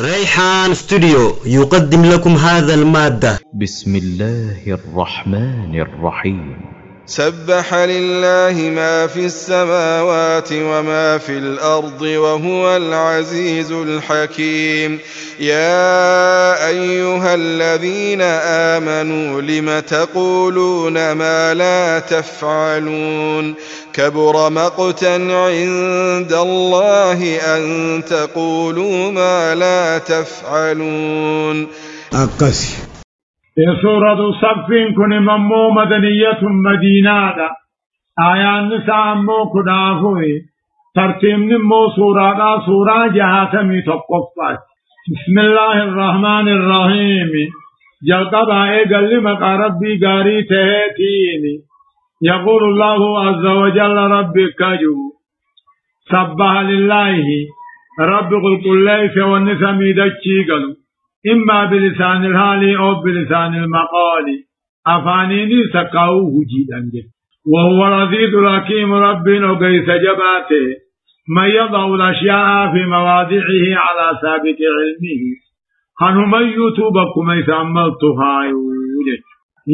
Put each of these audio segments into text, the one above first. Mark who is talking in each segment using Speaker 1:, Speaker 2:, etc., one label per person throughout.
Speaker 1: ريحان ستوديو يقدم لكم هذا المادة.
Speaker 2: بسم الله الرحمن الرحيم.
Speaker 3: سبح لله ما في السماوات وما في الأرض وهو العزيز الحكيم. يا أيها الذين آمنوا لم تقولون ما لا تفعلون كبر مقتا عند الله أن تقولوا ما لا تفعلون.
Speaker 4: سورة صف كن ممو مدنية مدينة آيان نساء مو كدافوي ترتيب نمو سورة جهاتمي تقفت. بسم الله الرحمن الرحيم. جلقب قل مقا ربي قاري تهتيني يقول الله عز وجل ربك جو سبح لله رب قل قل ليس والنسمي دجي قلو إما بلسان الحال أو بلسان المقال أفانيني سكاوه جيدا وهو العزيز الحكيم ربنا قيس جباته من يضع الأشياء في مواضعه على سابق علمه خنهم يتوبكم يسملتها يوجد.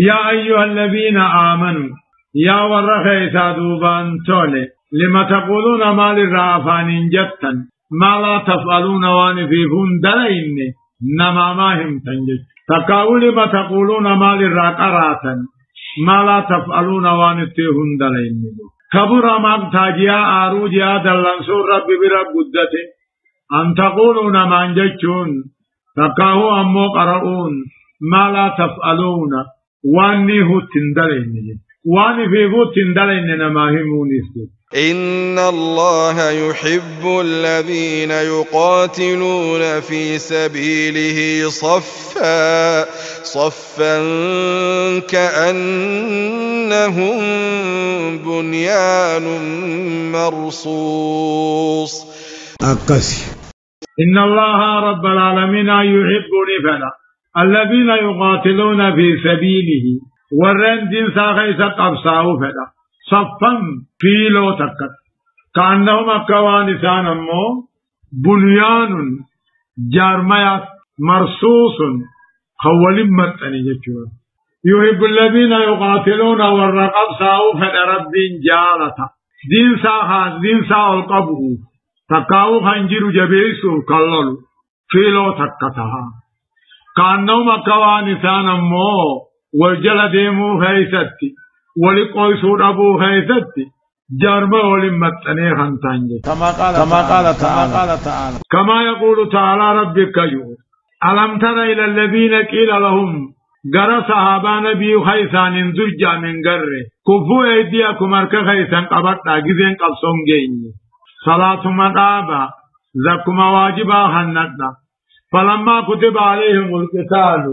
Speaker 4: يا أيها الذين آمنوا يا ورخي سادوبان تولي لما تقولون ما للرافان جتا ما لا تفعلون وان في فندلين نما ما هم تنجد. تقول ما تقولون ما للراقراتا ما لا تفعلون وان في فندلين كبر مقتاجيا آروجيا دلنسور ربي برب قدته أن تقولون ما انججون تقاهو أمو قرؤون ما لا تفعلون واني هو تندلين واني في هو تندلين نما همون
Speaker 3: إن الله يحب الذين يقاتلون في سبيله صفا كأنهم بنيان مرصوص.
Speaker 4: إن الله رب العالمين يحب نفلا الذين يقاتلون في سبيله ورن دين ساخيس قبصاو فلا صفا فيلو تكت كأنهم أكوانسان أمو بنيان جارميات مرصوص خول متني يجون. يحب الذين يقاتلون والرقب ساو فلرب جالتا دين ساو القبو تقاو خنجر جبيسو كاللو فيلو تكتها كأنهم أكوانسان أمو والجلديمو خيستي ولقويسود أبو خيستي جرم ولمتني خنتانجي كما قال تعالى كما يقول تعالى ربك يو ألم تر إلى الذين قيل لهم قرى صحابة نبي خيسان زجا من قره كفوا أيديكم أرك خيسان قبطا جزين قبصون جيني صلاة مدابا زكما واجبا خنطا فلما كتب عليهم القتال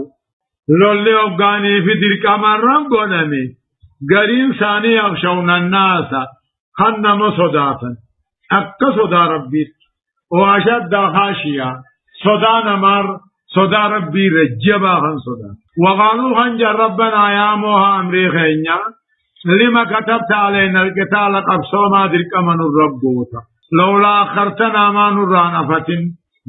Speaker 4: لولي أفغاني في تلك مرم قدمي قرين ثاني يخشون الناس خنم صداتا أكا صدا ربي وأشد خاشيا صدا نمر صدا ربي رجبا خن صدا وقالوا خنجر ربنا يا موها أمري خينيا لما كتبت علينا القتال قبصو ما درك من الربوتا لولا أخرتنا ما نران فتن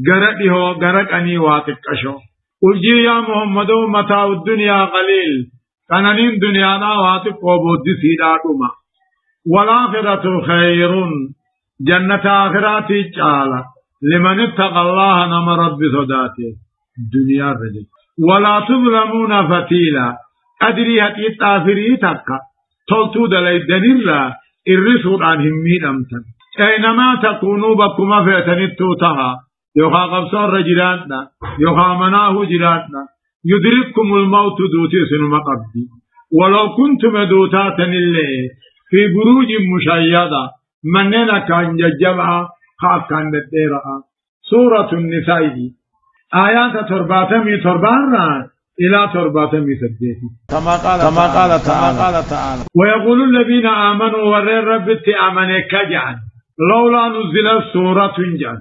Speaker 4: قرأي هو قرأني واتكشو قل يا محمد متاع الدنيا قليل كانين دنيانا واتق وبود سيداتما والآخرة خير جنة آخراتي جعلا لمن اتقى الله نم رب صداته دنيا رجل ولا تظلمون فتيلا أدري هتي التافري تكا تلتو دلي دنيرا الرسول عن همين أمتن أينما تكونوا بكما فيتنتو تها يوخا قبصان رجلاتنا يوخا مناه جلاتنا يدرككم الموت دوتي سنما قبدي ولو كنتم دوتاتا اللي في بروج مشيدة مننا كان ججبها خاف كان نديرها. سورة النساء دي آيات ترباتمي تربانا إلى ترباتمي سديتي كما قال تعالى ويقول الذين آمنوا ورين ربتي آمني كجعل لولا نزل سورة جان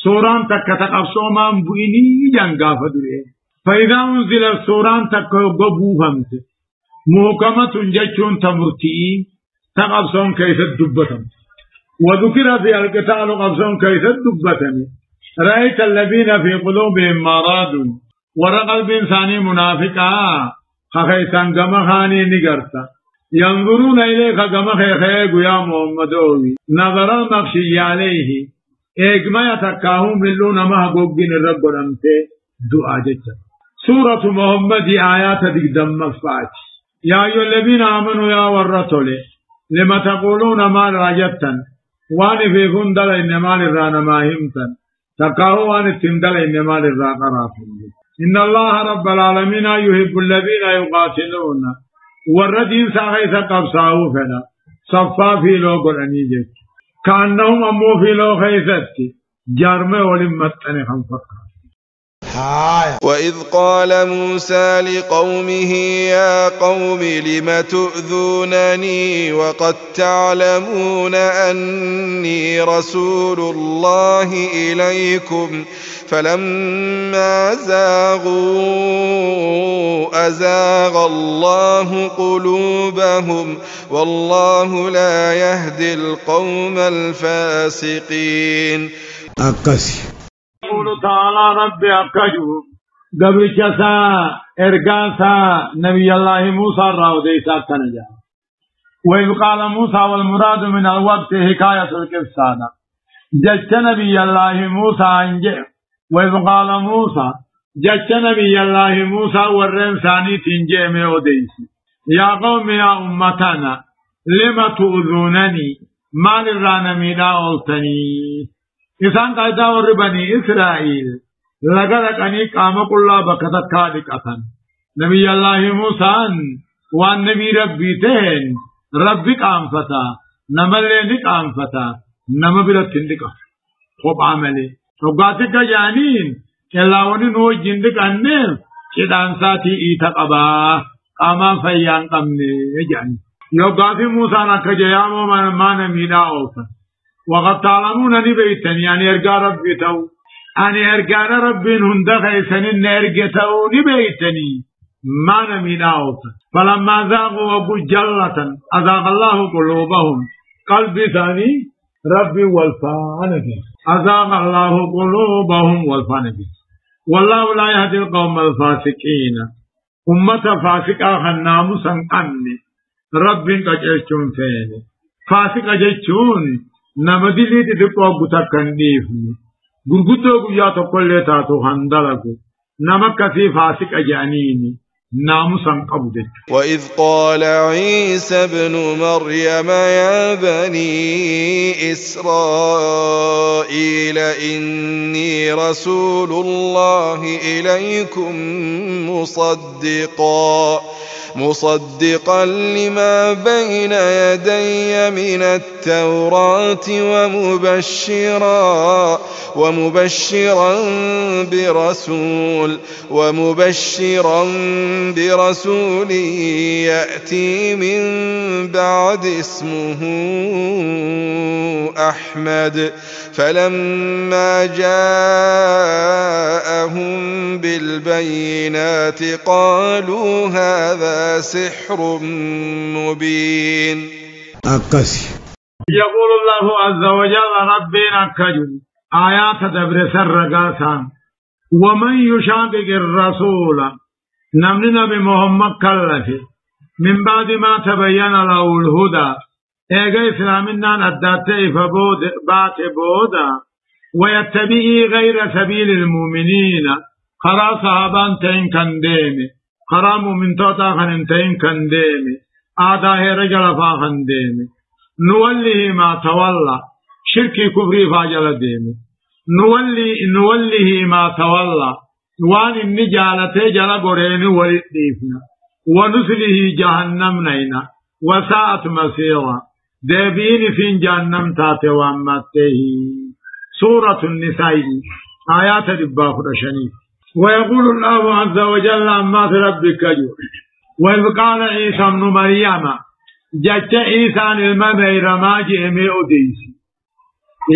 Speaker 4: سوران تكتقف صومان بإني جنگا فدوئے فإذا انزل السوران تكبو همت محكمة جچون تمرتئين تقبصون كيف الدبتم وذكر في القتال قبصون كيف الدبتم رأيت الذين في قلوبهم مرض ورقلب إنساني منافقا خيسان قمخاني نقرتا ينظرون إليك قمخي خيق يا محمدوي نظر المخشي عليه إيقما يتكاهم للون مهقوقين الرب ونمته دعا جدا سورة محمد آيات دقدم مفات يا أيها الذين آمنوا يا ورطول لما تقولون ما راجتا واني في فندل إنما للرانا ما همتا تقاهوا واني تندل إنما للرانا رافل إن الله رب العالمين يحب الذين يقاتلون والردين ساقيت قبصاو فلا صفا في لو قرأني جيك كأنهم أمو في لو خيثت جارمه ولمتن خنفقها
Speaker 3: وإذ قال موسى لقومه يا قوم لم تؤذونني وقد تعلمون أني رسول الله إليكم فلما زاغوا أزاغ الله قلوبهم والله لا يهدي القوم الفاسقين
Speaker 4: يقول تعالى ربي أكجو قبل جسا إرقاسا نبي الله موسى الراوديسا تنجا وإذ قال موسى والمراد من الوقت حكاية القصة جج نبي الله موسى انجئ وإذ قال موسى جج نبي الله موسى والرنساني تنجئ ميوديسي يا قوم يا أمتنا لما تؤذونني ما للرانا ميدا أولتني إسان قاعدة وربني إسرائيل لقد أني قام الله بكتت كادك أثن نبي الله موسى وان نبي ربي تهن ربك أنفتا نملينك أنفتا نمبرتندك خوب عملي وقاتك جانين كلاوني نو جندك أنم كدان ساتي إيتقبا قاما فيان قمني جاني يوقاتي موسى نكجيامو ما نمينا أوفا وقد تعلمون أني بيتني يعني أرقى ربي تو أني أرقى ربي هندق إسنين أرقى تو نبيتني ما نمينا أوفا فلما ذاقوا وقل جلة أذاق الله قلوبهم قلبي ثاني ربي والفانبي أذاق الله قلوبهم والفانبي والله لا يهدي القوم الفاسقين أمة فاسقة خنام سنقني ربي قجلتون فيني فاسق جيتون نمدلي تدقوا بتكن ديفني غرغدو غيا تقول تاتو هندلكو نمكسي فاسق اجانيني ناموسن قبدك
Speaker 3: وإذ قال عيسى ابن مريم يا بني إسرائيل إني رسول الله إليكم مصدقا لما بين يدي من التوراة ومبشرا برسول يأتي من بعد اسمه أحمد فلما جاءهم بالبينات قالوا هذا سحر مبين.
Speaker 4: يقول الله عز وجل ربنا كجل آيات دبر سرقاسا ومن يشاقق الرسول نمنا بمحمد كلفه من بعد ما تبين له الهدى ايغا اسلامنا نداته فبات بودا ويتبعي غير سبيل المؤمنين قرى صحابان تين كنديمي قرى مؤمن توتا خننتين كنديمي آداه رجل فاخنديمي نوله ما تولى شركي كفري فاجل ديمي نوله ما تولى وان النجالة جل قرين ولديفنا ونسله جهنم نينا وساءت مصيرا دابين في جهنم تاتي وامته. سورة النساء آيات دباف رشني. ويقول الله عز وجل عما ربك جور وإذ قال عيسى ابن مريم جت عيسى المبير ما جئمي أديسي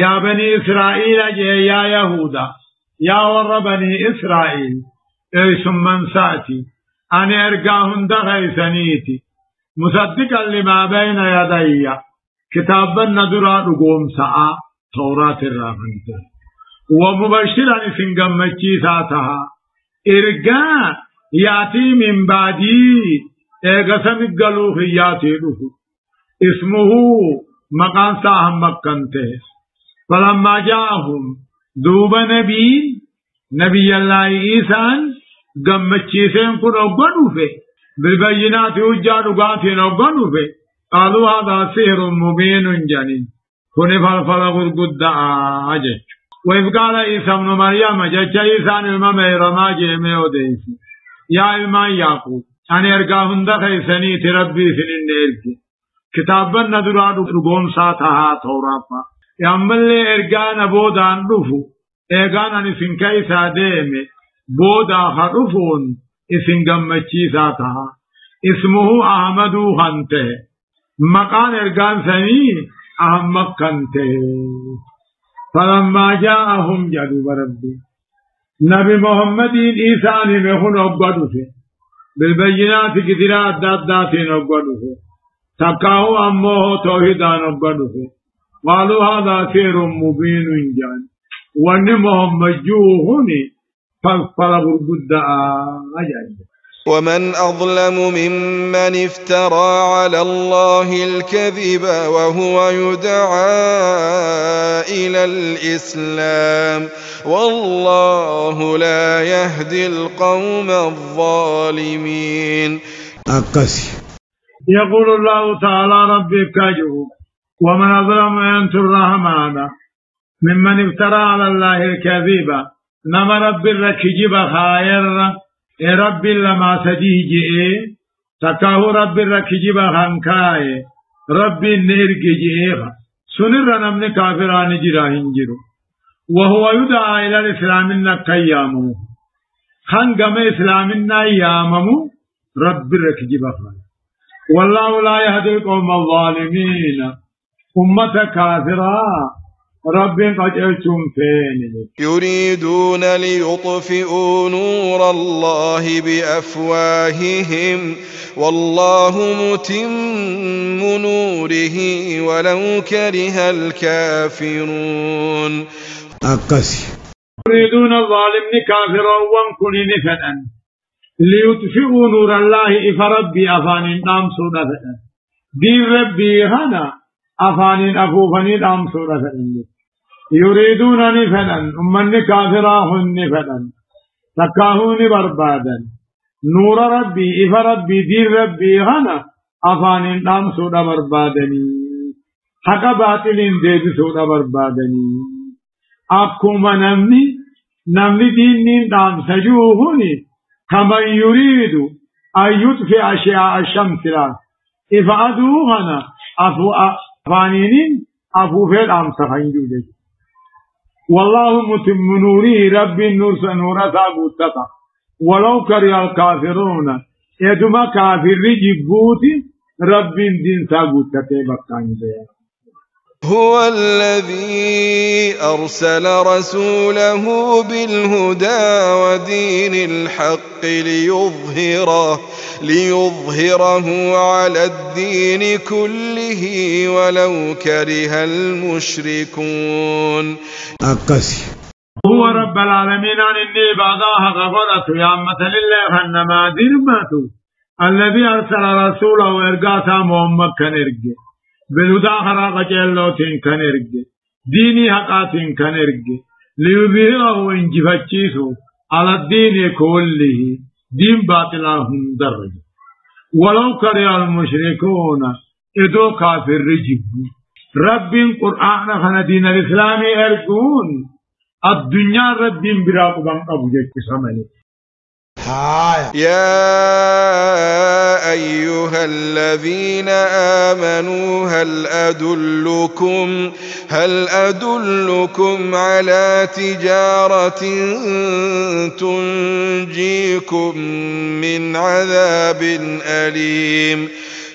Speaker 4: يا بني إسرائيل يا يهودا يا ور بني إسرائيل ثم ساتي أن أرقاهن دغي سنيتي مصدقا لما بين يدي كتابا ندرا رقوم ساعة توراة الرافنته ومبشرا سنجمتشي ساتها إرجاء يأتي من بعدي إيقسم القلوخ يأتي له اسمه مقام ساهم مكانته فلما جاءهم دوب نبي الله عيسى قمتشي سنكون أقنوا فيه بالبينات وجاد قاتل أقنوا فيه قالوا هذا سحر مبين جنين كن فالفلق القداء أجج وإذ قال عيسى ابن مريم جج عيسى المم رما جيمي وديسي يا إلما يعقوب أن يرقاهن دخيسني تربي سنين نيركي كتابا ندراد رقوم ساتها تورافا يعمل لي إرقان بودان رفو إرقان أن سنكيسا ديمي بودا خرفون اسم قمتشي ساتها اسمه أحمد خانته مقان إرقان سني أحمد خانته فلما جاءهم جدوا بربي نبي محمد إيساني مخون أقبضوا بالبينات كثيرات داتين أقبضوا تقاو أمه توحيدان أقبضوا قالوا هذا سحر مبين جان وأن محمد جوهني فالفلق القداء أجل
Speaker 3: ومن أظلم ممن افترى على الله الكذب وهو يدعى إلى الإسلام والله لا يهدي القوم الظالمين.
Speaker 4: يقول الله تعالى ربي كاجه ومن أظلم ينصر الرحمن ممن افترى على الله الكذب نما رب الركجب خير رب لما سديجئ تكاه رب الركجب خنكاي رب النرجئ سنر نمن كافران جراهن جرو وهو يدعى إلى الإسلام النقيامو خنقم إسلامنا ياممو رب الركجب خير والله لا يهدي القوم الظالمين أمة كافرة رب قد أجتم فين
Speaker 3: يريدون ليطفئوا نور الله بأفواههم والله متم نوره ولو كره الكافرون.
Speaker 4: يريدون الظالم كافرا وانكن نفدا ليطفئوا نور الله إفربي أفان نام سورة دين ربي هنا أفان أفوفني نام سورة يريدون نفدا أمن كافراهن نفدا تكاهون بربادا نور ربي إفربي دين ربي هنا أفان نام سورة بربادني حق باطل ديد سورة بربادني أكما نمني دين نام سجوهني كما يريد أن يطفئ أشياء الشمس لا إفعدوهنا أفانين أفوفي الأمسخين جودك والله متم نوره رب النور سنورة ثابتة ولو كره الكافرون يدما كافر جبوتي رب دين ثابتة بكان بها.
Speaker 3: هو الذي أرسل رسوله بالهدى ودين الحق ليظهره على الدين كله ولو كره المشركون.
Speaker 4: هو رب العالمين عن النبي بعضها غفرت يا مثل الله أنما درمته الذي أرسل رسوله وإرقاته محمد كنرجه بالهدى خراق جلوتين كنرجه ديني حقاتين كنرجه ليظهره انجفتشيسه على الدين كله دين باطلهم درج ولو كره المشركون إدو كافر رجب رب القرآن خنا دين الإسلام أرجون الدنيا رب براقبان أبو جيك سمني.
Speaker 3: يا أيها الذين آمنوا هل أدلكم على تجارة تنجيكم من عذاب أليم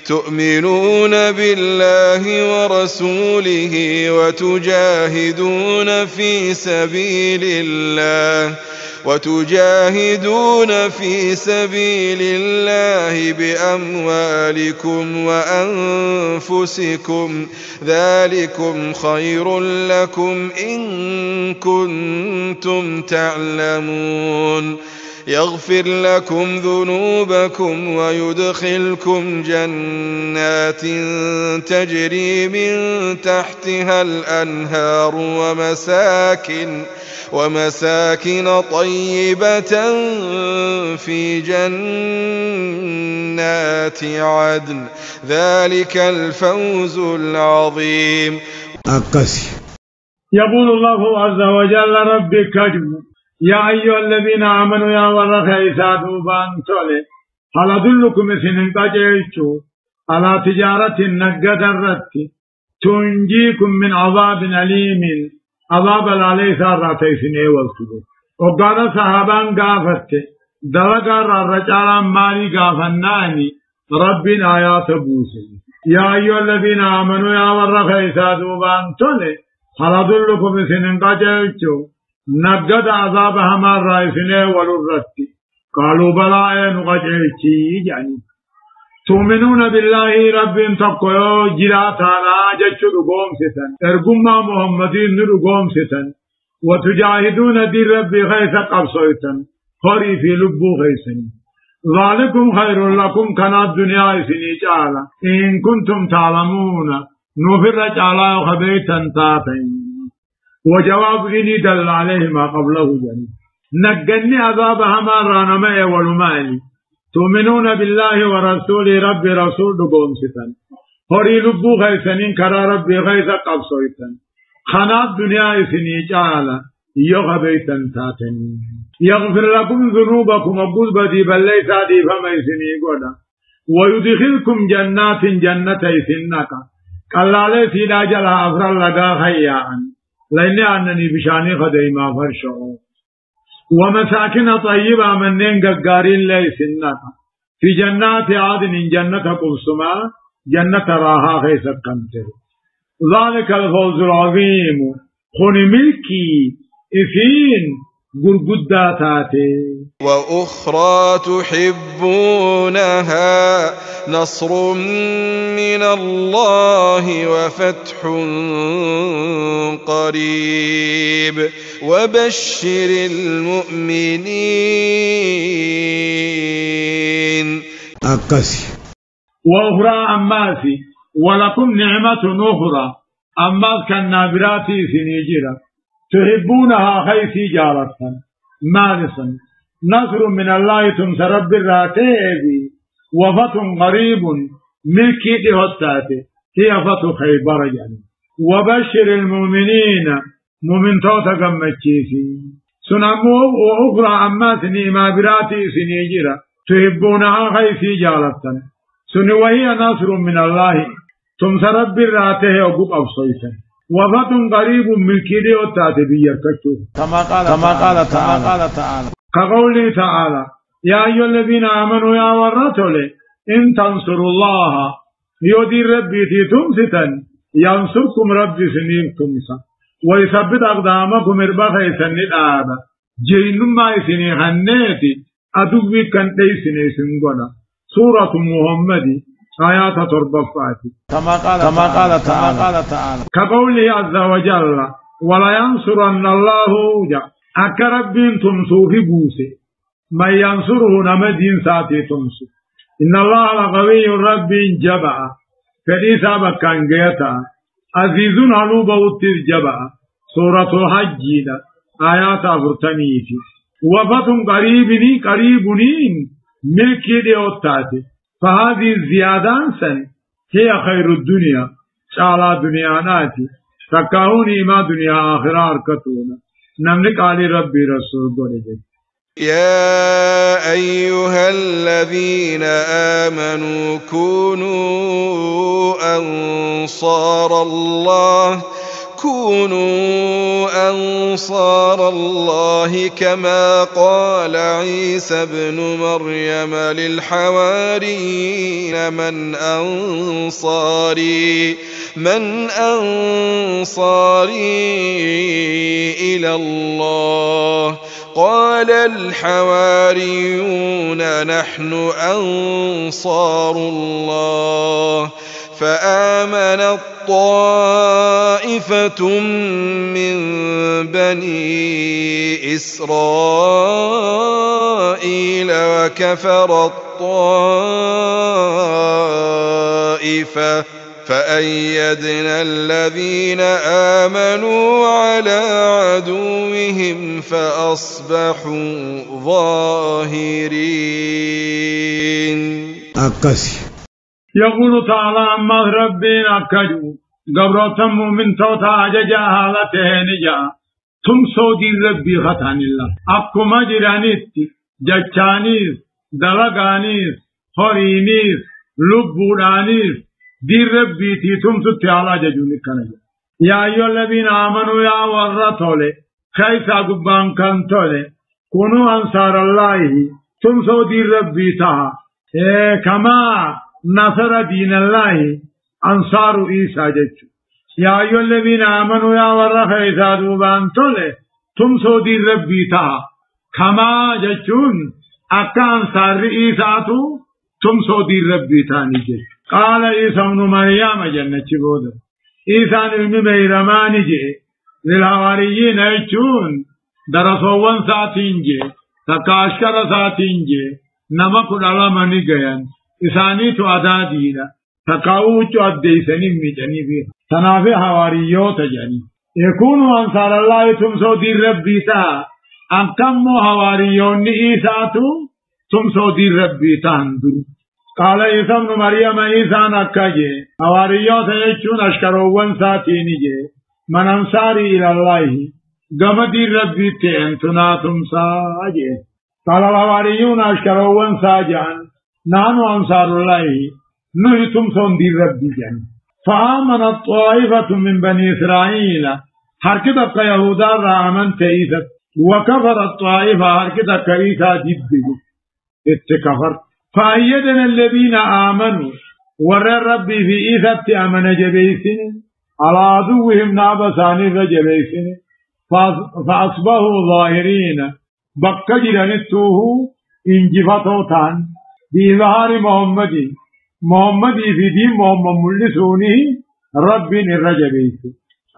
Speaker 3: تؤمنون بالله ورسوله وتجاهدون في سبيل الله بأموالكم وأنفسكم ذلكم خير لكم إن كنتم تعلمون يغفر لكم ذنوبكم ويدخلكم جنات تجري من تحتها الأنهار ومساكن طيبة في جنات عدن ذلك الفوز العظيم.
Speaker 4: يقول الله عز وجل ربي كجم يا أيها الذين آمنوا يا ورخي سادوبان تولي هل أدلكم سنن قجيشو على تجارة نقد الرد تنجيكم من عذاب أليم عذاب العلي سارتي سنه والسدو وقال صحابان قافت دلقار الرجال مالي قافناني ربنا آيات بوسي يا أيها الذين آمنوا يا ورخي سادوبان تولي هل أدلكم سنن قجيشو نقد عذاب همار رايسنه والرد قالوا بلا نقجيشي يعني تؤمنون بالله رب تقوى جراتانا جچو رقوم ستن ارقما محمدين رقوم ستن وتجاهدون دي رب خيث قبصيتن خري في لبو خيسن ذلكم خير لكم كانت دنيا سني جعلا إن كنتم تعلمون نفر جعلا وخبيتا تاتين وجواب إني دل عليه ما قبله جني نقني عذاب همان رانمي والمالي تؤمنون بالله ورسول رب رسول قوم ستن هوري لبو غيثنين كرا ربي غيث قبصويتن خنات دنيا سني جعلا يغبيتن تاتن يغفر لكم ذنوبكم أبوز بدي بل ليس عدي فما سني قولا ويدخلكم جنات جنتي سنك قال علي سيدا جلا أفر لغا خياء لأني أنني بشاني خدي ما فرشعو ومساكن طيبة منين قارين ليسنك في جنات عدن جنة قلسما جنة راها خيسة كمتر ذلك الفوز العظيم خن ملكي إثين قرقداتاتي.
Speaker 3: وأخرى تحبونها نصر من الله وفتح قريب وبشر المؤمنين.
Speaker 4: وأخرى أماسي ولكم نعمة أخرى أماس كالنابراتي سنيجرة تحبونها خيسي جارة مالسا نصر من الله تمسرب الراتيبي وفتح قريب ملكي دهوتاتي هي فتح خيبر يعني. وبشر المؤمنين مؤمن توتا قمتشيسي سنمو وأخرى أماس نعمابراتي سنيجرة تحبونها خيسي جارة سنوهي نصر من الله تمسرب الراتيه وقب أبصيسا وفتح قريب ملكي دهوتاتي بيركتو كما قال تعالى كقوله تعالى يا أيها الذين آمنوا يا ورسول إن تنصروا الله يدير ربي تمستا ينصركم ربي سنين تمسا ويثبت أقدامكم إرباخي سنين آبا جينما سنين هنيتي أدوبي كنتي سنين سنقنا سورة محمد آيات تربفاتي كما قال تعالى كقوله عز وجل ولا ينصرن الله أكرب تمسو في بوسي من ينصره نمدين ساتي تمسو إن الله لقوي رب جبع فليسا بكان قيتا عزيز علوب وطير جبع سورة الحج آيات أفرتنيتي وفتن قريبنين ملكي دي أوتاتي فهذه الزيادان سن هي خير الدنيا شعلا دنيا ناتي تكاوني ما دنيا آخر أركتونا نملك علي ربي رسول قريب.
Speaker 3: يا أيها الذين آمنوا كونوا أنصار الله كما قال عيسى ابن مريم للحواريين من أنصاري إلى الله قال الحواريون نحن أنصار الله فآمنت طائفة من بني إسرائيل وكفرت طائفة فأيدنا الذين آمنوا على عدوهم فأصبحوا ظاهرين.
Speaker 4: يقول تعالى عما ربين أكدوا قبرتم من توتا عججا حالته نجا ثم سودي ربي خطان الله أكما جرانيس جچانيس دلقانيس خورينيس لبورانيس دي ربي تي ثم ستي على ججوني كنجا يا أيها الذين آمنوا يا ورطولي خيسا قبان كنتولي كونوا أنصار الله ثم سودي ربي تها كما نصر دين الله أنصار عيسى جچو يا أيها الذين آمنوا يا ورّ خيسا دوبان تولي تم سودي ربي تا كما جچون أكا أنصار عيسى تو تم سودي ربي تاني جي قال عيسى ابن مريم جنة بود عيسى ابن مريم جي للحواريين جچون درسوان ساتين جي تكاشكر ساتين جي نمك العلماني گيان إساني تو أدادينا تقاوچ أديسني ميجاني بيه تنافي حواريوت جاني يكونوا أنصار الله تمسو دي ربي تا أنكمو حواريون إيساتو تمسو دي ربي تاندو قال عيسى ابن مريم عيسى نكاجي حواريوت يجون أشكروان ساتيني جي من أنصاري إلى الله قم دي ربي تنتنا تمسا جي قال الحواريون أشكروان ساجان نحن أنصار الله نهتم صندي ربي جان فآمنت طائفة من بني إسرائيل هركدك يهودا رامن تئيست وكفرت طائفة هركدك إيسا جده اتكفر فأيدنا الذين آمنوا ورى ربي في إيسا أمن جبيسين على عدوهم نابسان رجبيسين فأصبحوا ظاهرين بقجر نتوه انجفتوتان بإظهار محمد في دين محمد ملسونه رب الرجبيت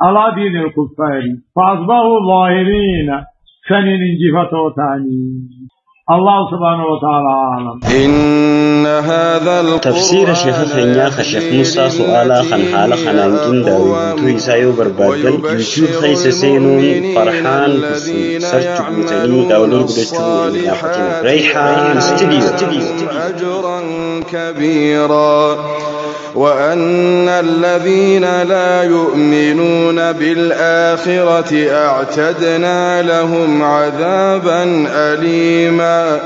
Speaker 4: على دين الكفار فأصبحوا ظاهرين سنين انجفتوا تاني الله سبحانه وتعالى عالم
Speaker 3: إن هذا القرآن
Speaker 1: تفسير شيخ خنيا خشيخ موسى سؤالا خن حالة خنانكين داوي توي سايو بربادل يوتيوب خيس سينون فرحان بسو سرچ بوتني داولور بدچو إلاحتنا ريحان استديو
Speaker 3: أجرا كبيرا وأن الذين لا يؤمنون بالآخرة أعتدنا لهم عذابا أليما.